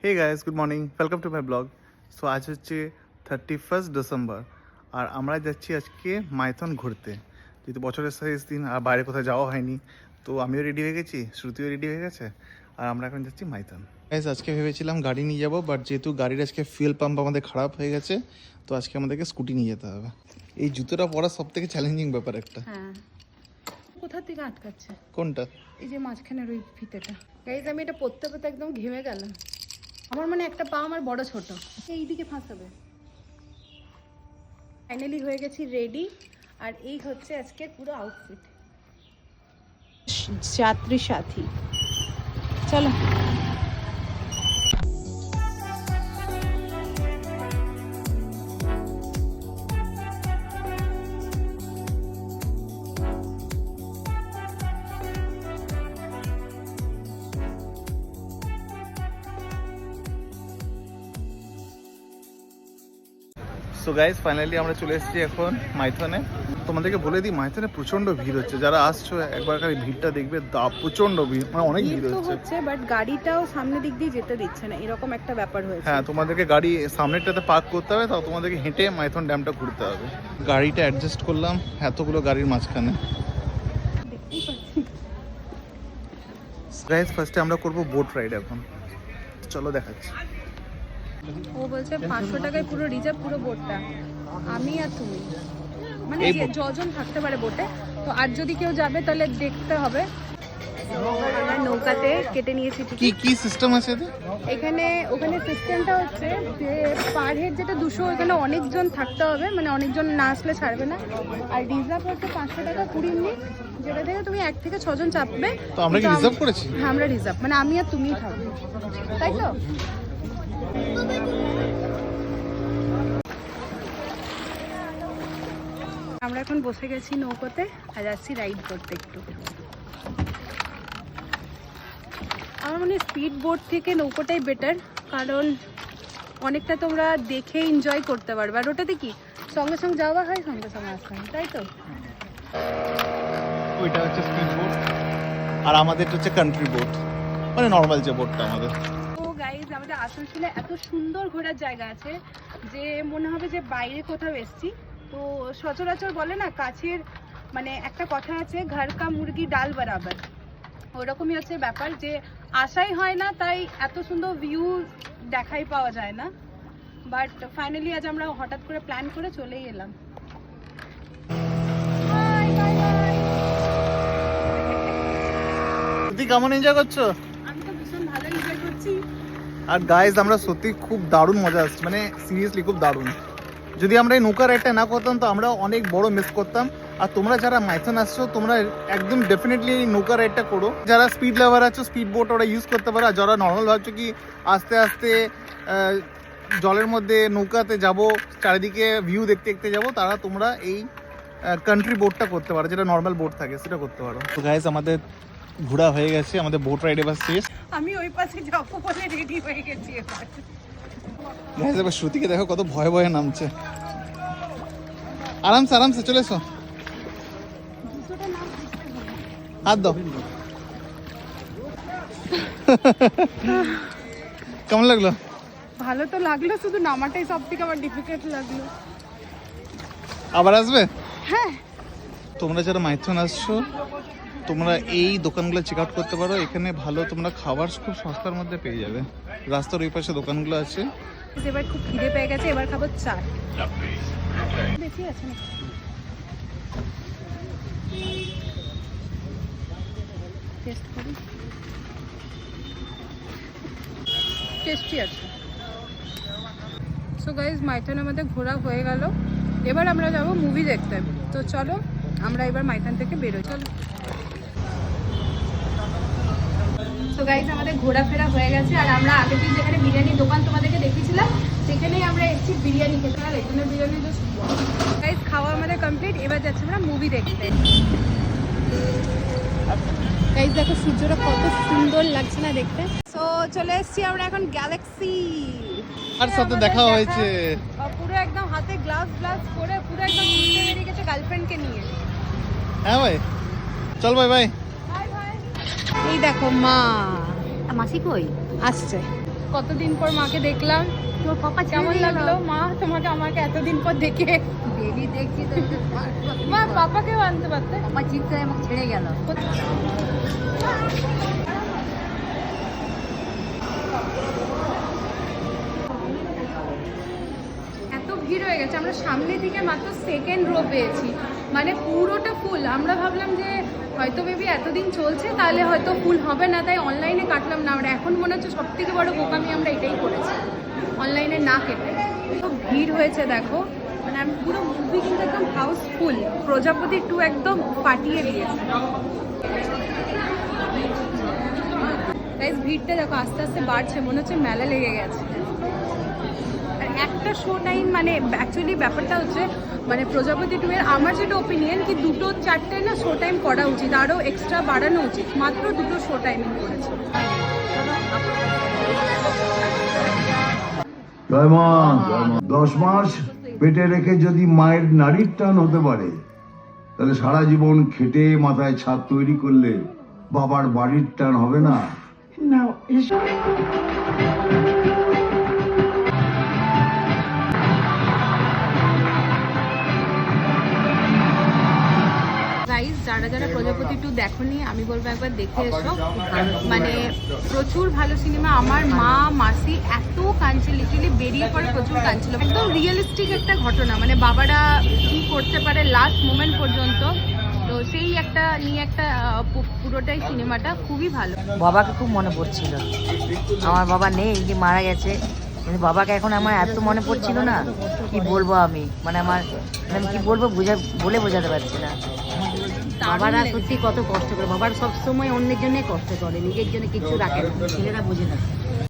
Hey guys, good morning, welcome to my blog. So আজ হচ্ছে 31 December আর আমরা যাচ্ছি আজকে মাইথন ঘুরতে, যেহেতু বছরের শেষ দিন আর বাইরে কোথাও যাওয়া হয়নি। তো আমিও রেডি হয়ে গেছি, শ্রুতিও রেডি হয়ে গেছে আর আমরা এখন যাচ্ছি মাইথন। গাইস, আজকে ভেবেছিলাম গাড়ি নিয়ে যাবো, বাট যেহেতু গাড়ির আজকে ফুয়েল পাম্প আমাদের খারাপ হয়ে গেছে, তো আজকে আমাদেরকে স্কুটি নিয়ে যেতে হবে। এই জুতোটা পরা সব থেকে চ্যালেঞ্জিং ব্যাপার একটা। হ্যাঁ, কোথা থেকে আটকাচ্ছে? কোনটা? এই যে মাঝখানের ওই ফিতেটা। গাইজ, আমি এটা পরতে পরতে একদম ঘেমে গেলাম। আমার মানে একটা পা আমার বড় ছোট, এইদিকে ফাঁসাবে। ফাইনালি হয়ে গেছি রেডি, আর এই হচ্ছে আজকে পুরো আউটফিট। যাত্রী সাথী, চলো। সো গাইস, ফাইনালি আমরা চলে এসেছি এখন মাইথনে। তোমাদেরকে বলে দিই, মাইথনে প্রচন্ড ভিড় হচ্ছে। যারা আসছো একবার খালি ভিড়টা দেখবে, প্রচন্ড ভিড়, মানে অনেক ভিড় হচ্ছে। বাট গাড়িটাও সামনের দিক দিয়ে যেতে দিচ্ছে না, এরকম একটা ব্যাপার হয়েছে। হ্যাঁ, তোমাদেরকে গাড়ি সামনেরটাতে পার্ক করতে হবে, তাও তোমাদেরকে হেঁটে মাইথন ড্যামটা ঘুরতে হবে। গাড়িটা অ্যাডজাস্ট করলাম এতগুলো গাড়ির মাঝখানে। দেখতেই পাচ্ছি। গাইস, ফার্স্টে আমরা করব বোট রাইড। এখন চলো দেখাচ্ছি। ও বলছে 500 টাকায় পুরো রিজার্ভ, পুরো বোটটা। আমি আর তুমি, মানে এই যে যজন থাকতে পারে বোটে। তো আর যদি কেউ যাবে তাহলে দেখতে হবে। আমরা নৌকাতে কেটে নিয়েছি কি টিকিট। কি সিস্টেম আছে এখানে ওখানে সিস্টেমটা হচ্ছে যে পার হেড যেটা 200, এখানে অনেকজন থাকতে হবে, মানে অনেকজন না আসলে ছাড়বে না। আর রিজার্ভ হচ্ছে 500 টাকা 20 মিনিট, যেটা থেকে তুমি 1 থেকে 6 জন চাপবে। তো আমরা কি রিজার্ভ করেছি? হ্যাঁ, আমরা রিজার্ভ, মানে আমি আর তুমি থাকবো, তাই তো? আমরা এখন বসে গেছি নৌকোতে আর যাচ্ছি রাইড করতে একটু। আমার মনে হয় স্পিড বোট থেকে নৌকোটাই বেটার, কারণ অনেকটা তোমরা দেখে এনজয় করতে পারবে। আর ওটাতে কি সঙ্গে সঙ্গে যাওয়া হয়, সঙ্গে সঙ্গে আসতে হয়, তাই তো? ওইটা হচ্ছে স্পিড বোট আর আমাদের হচ্ছে কান্ট্রি বোট, মানে নর্মাল যে বোটটা আমাদের। তো গাইজ, আমাদের আসানসোলে এত সুন্দর ঘোরার জায়গা আছে যে মনে হবে যে বাইরে কোথাও এসছি। তো সচরাচর বলে না, কাছের মানে একটা কথা আছে, ঘর কা মুরগি ডাল বরাবর। ওরকমই হচ্ছে ব্যাপার, যে আশাই হয় না, তাই এত সুন্দর ভিউ দেখাই পাওয়া যায় না। বাট ফাইনালি আজ আমরা হঠাৎ করে প্ল্যান করে চলেই এলাম। তুই কেমন এনজয় করছো? আমি তো ভীষণ ভালো এনজয় করছি। আর গাইজ, আমরা সত্যি খুব দারুণ মজা আসছে, মানে সিরিয়াসলি খুব দারুণ। যদি আমরা এই নৌকা রাইডটা না করতাম তো আমরা অনেক বড় মিস করতাম। আর তোমরা যারা মাইথন আসছো, তোমরা একদম ডেফিনেটলি এই নৌকা রাইডটা করো। যারা স্পিড লাভার আছো, স্পিড বোট ওরা ইউজ করতে পারো। আর যারা নর্মাল ভাবছো কি আস্তে আস্তে জলের মধ্যে নৌকাতে যাব, চারিদিকে ভিউ দেখতে দেখতে যাব, তারা তোমরা এই কান্ট্রি বোটটা করতে পারো, যেটা নর্মাল বোট থাকে সেটা করতে পারো। তো গাইজ, আমাদের ঘোরা হয়ে গেছে, আমাদের বোট রাইড এবার শেষ। আমি ওই পাশে যাবো বলে রেডি হয়ে গেছি এবার। গাইজ, এবার শ্রুতিকে দেখো কত ভয়ে ভয়ে নামছে। আরামসে আরামসে চলে এসো, হাত দাও। কেমন লাগলো? ভালো তো লাগলো, শুধু নামাটাই সব থেকে আমার ডিফিকাল্ট লাগলো। আবার আসবে? হ্যাঁ। তোমরা যারা মাইথন আসছো, তোমরা এই দোকানগুলো চেক আউট করতে পারো। এখানে ভালো তোমরা খাবার খুব সস্তার মধ্যে পেয়ে যাবে। রাস্তার ওই পাশে দোকানগুলো আছে। এবার খুব খিদে পেয়ে গেছে, এবার খাবো চাট। বেশি আছে না? টেস্ট করি, টেস্টি আছে। সো গাইজ, মাইথন আমাদের ঘোরা হয়ে গেল, এবার আমরা যাব মুভি দেখতে। তো চলো আমরা এবার মাইথন থেকে বেরোই, চলো। সো গাইজ, আমাদের ঘোরাফেরা হয়ে গেছে, আর আমরা আগের দিন যেখানে বিরিয়ানির দোকান তোমাদেরকে দেখিয়েছিলাম সেখানেই আমরা এসেছি বিরিয়ানি খেতে। আর এখানে বিরিয়ানি তো গাইজ খাওয়া আমাদের কমপ্লিট, এবার যাচ্ছি আমরা মুভি দেখতে। গাইজ দেখো সূর্যটা কত সুন্দর লাগছে না দেখতে। সো চলে এসেছি আমরা এখন গ্যালাক্সি। আর সাথে দেখা হয়েছে, পুরো একদম হাতে গ্লাভস পরে পুরো একদম ঘুরতে বেরিয়ে গেছে গার্লফ্রেন্ডকে নিয়ে। হ্যাঁ ভাই, চল বাই বাই। এই দেখো মা, মাসি কই? আসছে। কতদিন পর মাকে দেখলাম। তোর পাপা কেমন লাগলো মা তোমাকে আমাকে এতদিন পর দেখে? ডেলি দেখছি তো মা পাপাকেও আনতে পারতে। পাপা চিন্তায় আমাকে ছেড়ে গেল। এত ভিড় হয়ে গেছে, আমরা সামনে থেকে মাত্র সেকেন্ড রো পেয়েছি, মানে পুরোটা ফুল। আমরা ভাবলাম যে হয়তো মেবি এতদিন চলছে তাহলে হয়তো ফুল হবে না, তাই অনলাইনে কাটলাম না। আমরা এখন মনে হচ্ছে সব থেকে বড় বোকামি আমরা এটাই করেছি, অনলাইনে না কেটে। তো ভিড় হয়েছে দেখো, মানে আমি পুরো মুভি কিন্তু একদম হাউসফুল। প্রজাপতি 2 একদম পাঠিয়ে দিয়েছে। গাইস ভিড়টা দেখো আস্তে আস্তে বাড়ছে, মনে হচ্ছে মেলা লেগে গেছে। আর একটা শো টাইম, মানে অ্যাকচুয়ালি ব্যাপারটা হচ্ছে মানে প্রজাপতি 2 এর আমার যেটা ওপিনিয়ন কি 2-4টে না শো টাইম করা উচিত, আরও এক্সট্রা বাড়ানো উচিত। মাত্র 2 শো টাইমিং করেছে। জয় মা, 10 মাস পেটে রেখে যদি মায়ের নারীর টান হতে পারে, তাহলে সারা জীবন খেটে মাথায় ছাদ তৈরি করলে বাবার বাড়ির টান হবে না? গাইজ যারা যারা প্রজাপতি 2 দেখোনি, আমি বলবো একবার দেখে এসো। মানে প্রচুর ভালো সিনেমা। আমার মা মাসি এত কাঁদছে, লিটারালি বেরিয়ে পড়ে প্রচুর কাঁদছিল। একদম রিয়েলিস্টিক একটা ঘটনা, মানে বাবারা কি করতে পারে লাস্ট মোমেন্ট পর্যন্ত। তো সেই একটা নিয়ে একটা পুরোটাই সিনেমাটা খুবই ভালো। বাবাকে খুব মনে পড়ছিল। আমার বাবা নেই, যে মারা গেছে, কিন্তু বাবাকে এখন আমার এত মনে পড়ছিল না, কি বলবো আমি। মানে আমি কি বলবো বলে বোঝাতে পারছি না। বাবারা সত্যি কত কষ্ট করে, বাবার সব সময় অন্যের জন্য কষ্ট করে, নিজের জন্য কিছু রাখে না, ছেলেরা বোঝে না।